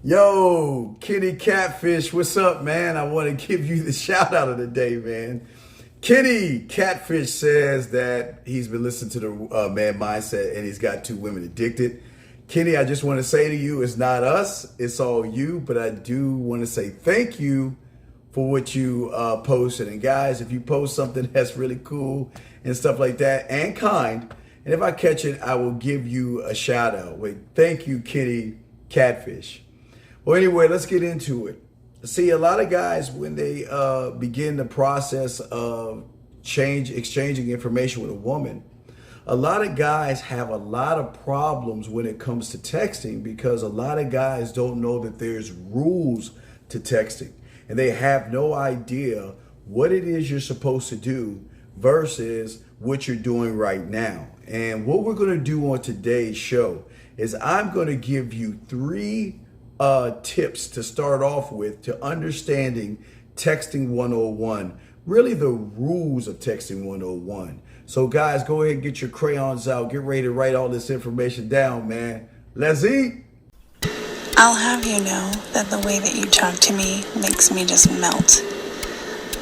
Yo, Kitty Catfish, what's up, man? I want to give you the shout out of the day, man. Kitty Catfish says that he's been listening to the Man Mindset and he's got 2 women addicted. Kitty, I just want to say to you, it's not us, it's all you, but I do want to say thank you for what you posted. And guys, if you post something that's really cool and stuff like that and kind, and if I catch it, I will give you a shout out. Wait, thank you, Kitty Catfish. Well, anyway, let's get into it. See, a lot of guys, when they begin the process of exchanging information with a woman, a lot of guys have a lot of problems when it comes to texting because a lot of guys don't know that there's rules to texting and they have no idea what it is you're supposed to do versus what you're doing right now. And what we're going to do on today's show is I'm going to give you 3 tips to start off with to understanding texting 101, really the rules of texting 101. So guys, go ahead and get your crayons out, get ready to write all this information down, man. Let's eat. I'll have you know that the way that you talk to me makes me just melt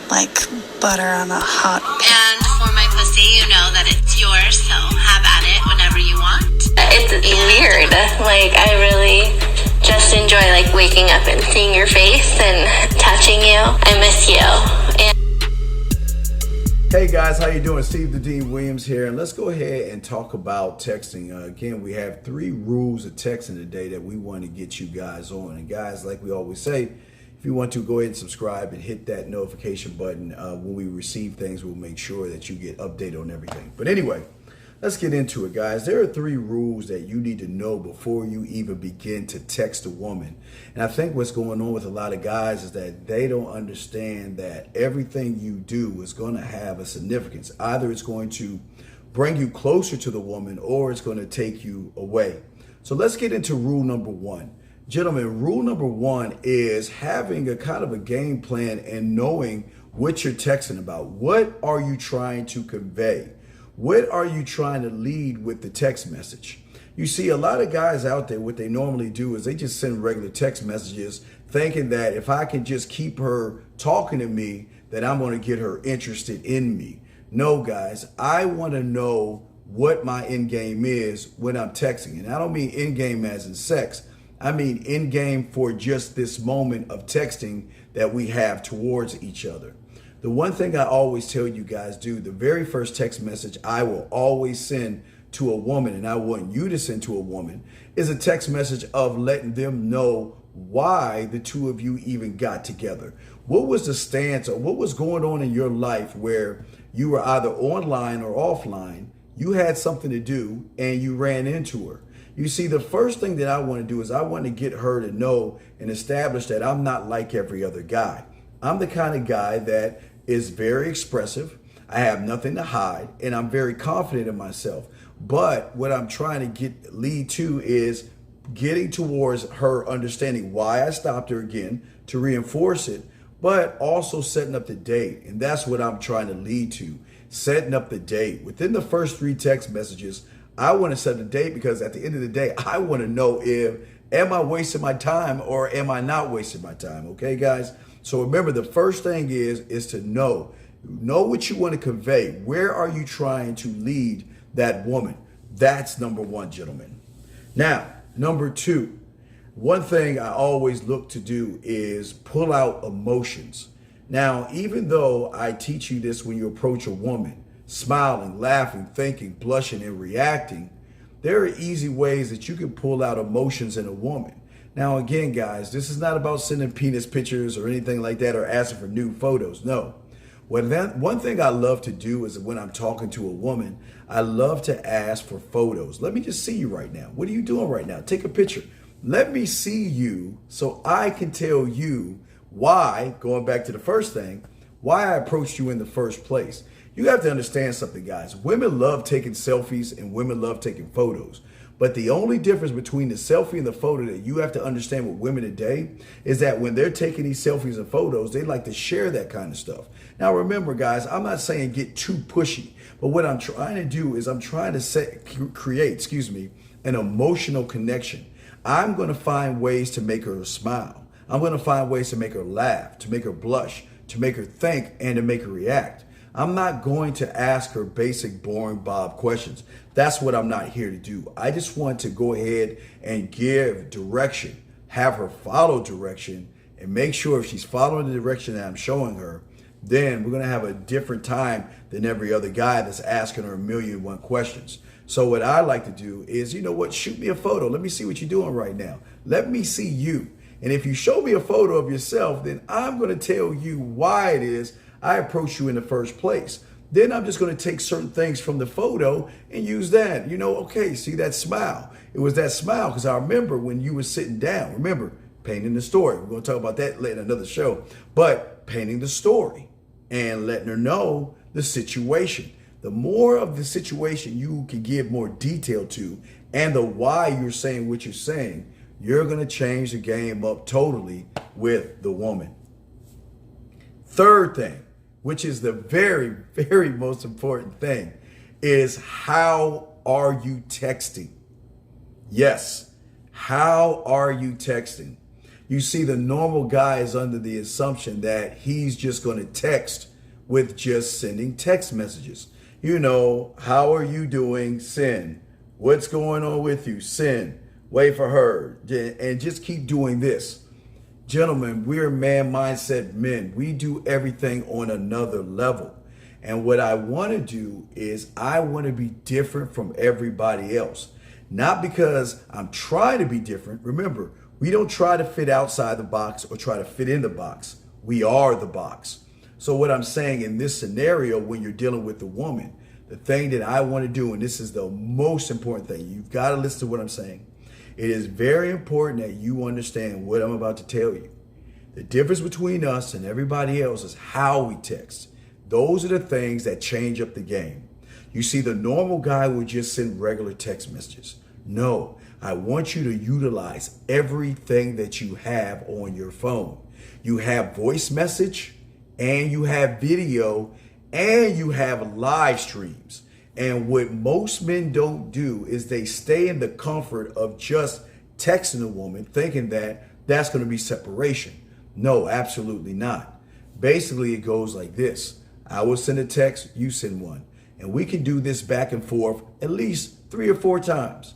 like butter on a hot pan. And for my pussy, you know that it's yours, so have at it whenever you want. It's weird. Like, I really just enjoy like waking up and seeing your face and touching you. I miss you. Hey guys, how you doing? Steve the Dean Williams here, and let's go ahead and talk about texting. Again, we have 3 rules of texting today that we want to get you guys on. And guys, like we always say, if you want to, go ahead and subscribe and hit that notification button. When we receive things, we'll make sure that you get updated on everything. But anyway, let's get into it, guys. There are 3 rules that you need to know before you even begin to text a woman. And I think what's going on with a lot of guys is that they don't understand that everything you do is going to have a significance. Either it's going to bring you closer to the woman or it's going to take you away. So let's get into rule number 1. Gentlemen, rule number 1 is having a kind of a game plan and knowing what you're texting about. What are you trying to convey? What are you trying to lead with the text message? You see, a lot of guys out there, what they normally do is they just send regular text messages thinking that if I can just keep her talking to me, that I'm going to get her interested in me. No, guys, I want to know what my end game is when I'm texting. And I don't mean end game as in sex. I mean end game for just this moment of texting that we have towards each other. The one thing I always tell you guys do, the very first text message I will always send to a woman, and I want you to send to a woman, is a text message of letting them know why the 2 of you even got together. What was the stance or what was going on in your life where you were either online or offline, you had something to do and you ran into her. You see, the first thing that I want to do is I want to get her to know and establish that I'm not like every other guy. I'm the kind of guy that is very expressive. I have nothing to hide and I'm very confident in myself. But what I'm trying to lead to is getting towards her understanding why I stopped her again to reinforce it, but also setting up the date. And that's what I'm trying to lead to, setting up the date. Within the first 3 text messages, I want to set the date because at the end of the day, I want to know if, am I wasting my time or am I not wasting my time? Okay, guys? So remember, the first thing is to know what you want to convey. Where are you trying to lead that woman? That's number 1, gentlemen. Now, number 2, one thing I always look to do is pull out emotions. Now, even though I teach you this when you approach a woman, smiling, laughing, thinking, blushing, and reacting, there are easy ways that you can pull out emotions in a woman. Now, again, guys, this is not about sending penis pictures or anything like that or asking for nude photos. No. One thing I love to do is when I'm talking to a woman, I love to ask for photos. Let me just see you right now. What are you doing right now? Take a picture. Let me see you so I can tell you why, going back to the first thing, why I approached you in the first place. You have to understand something, guys. Women love taking selfies and women love taking photos. But the only difference between the selfie and the photo that you have to understand with women today is that when they're taking these selfies and photos, they like to share that kind of stuff. Now, remember, guys, I'm not saying get too pushy, but what I'm trying to do is I'm trying to create an emotional connection. I'm going to find ways to make her smile. I'm going to find ways to make her laugh, to make her blush, to make her think, and to make her react. I'm not going to ask her basic, boring Bob questions. That's what I'm not here to do. I just want to go ahead and give direction, have her follow direction, and make sure if she's following the direction that I'm showing her, then we're going to have a different time than every other guy that's asking her 1,000,001 questions. So what I like to do is, you know what, shoot me a photo. Let me see what you're doing right now. Let me see you. And if you show me a photo of yourself, then I'm going to tell you why it is I approached you in the first place. Then I'm just going to take certain things from the photo and use that. You know, okay, see that smile. It was that smile because I remember when you were sitting down. Remember, painting the story. We're going to talk about that later in another show. But painting the story and letting her know the situation. The more of the situation you can give more detail to and the why you're saying what you're saying, you're going to change the game up totally with the woman. Third thing, which is the very, very most important thing, is how are you texting? Yes, how are you texting? You see, the normal guy is under the assumption that he's just going to text with just sending text messages. You know, how are you doing? Send. What's going on with you? Send. Wait for her. And just keep doing this. Gentlemen, we're man mindset men. We do everything on another level. And what I want to do is I want to be different from everybody else. Not because I'm trying to be different. Remember, we don't try to fit outside the box or try to fit in the box. We are the box. So what I'm saying in this scenario, when you're dealing with the woman, the thing that I want to do, and this is the most important thing, you've got to listen to what I'm saying. It is very important that you understand what I'm about to tell you. The difference between us and everybody else is how we text. Those are the things that change up the game. You see, the normal guy would just send regular text messages. No, I want you to utilize everything that you have on your phone. You have voice message, and you have video, and you have live streams. And what most men don't do is they stay in the comfort of just texting a woman thinking that that's going to be separation. No, absolutely not. Basically, it goes like this. I will send a text, you send one. And we can do this back and forth at least 3 or 4 times.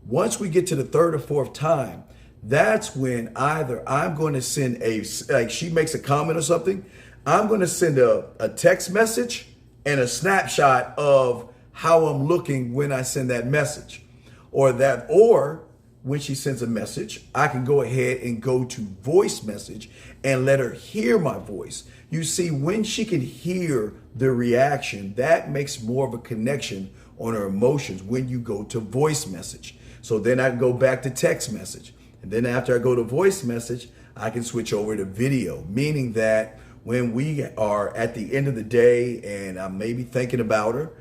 Once we get to the 3rd or 4th time, that's when either I'm going to send like she makes a comment or something, I'm going to send a text message and a snapshot of how I'm looking when I send that message. Or when she sends a message, I can go ahead and go to voice message and let her hear my voice. You see, when she can hear the reaction, that makes more of a connection on her emotions when you go to voice message. So then I can go back to text message. And then after I go to voice message, I can switch over to video, meaning that when we are at the end of the day and I'm maybe thinking about her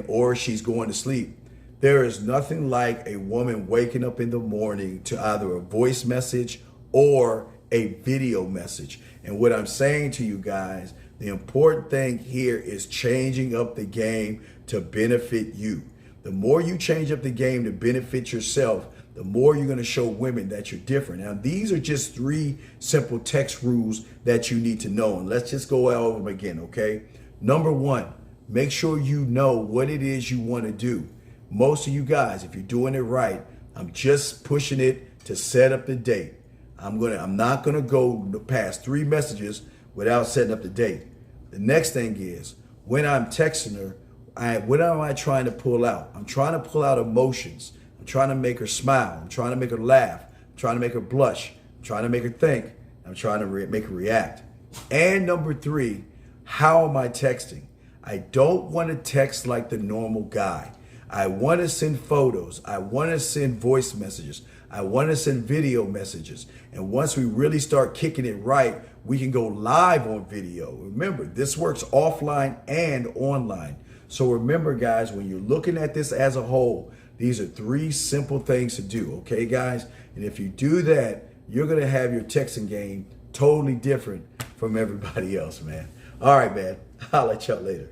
or she's going to sleep, there is nothing like a woman waking up in the morning to either a voice message or a video message. And what I'm saying to you guys, the important thing here is changing up the game to benefit you. The more you change up the game to benefit yourself, the more you're going to show women that you're different. Now, these are just 3 simple text rules that you need to know. And let's just go over them again, okay? Number 1, make sure you know what it is you want to do. Most of you guys, if you're doing it right, I'm just pushing it to set up the date. I'm not going to go past 3 messages without setting up the date. The next thing is, when I'm texting her, what am I trying to pull out? I'm trying to pull out emotions. I'm trying to make her smile. I'm trying to make her laugh. I'm trying to make her blush. I'm trying to make her think. I'm trying to make her react. And number 3, how am I texting? I don't want to text like the normal guy. I want to send photos. I want to send voice messages. I want to send video messages. And once we really start kicking it right, we can go live on video. Remember, this works offline and online. So remember, guys, when you're looking at this as a whole, these are 3 simple things to do, okay, guys? And if you do that, you're going to have your texting game totally different from everybody else, man. All right, man. I'll let y'all later.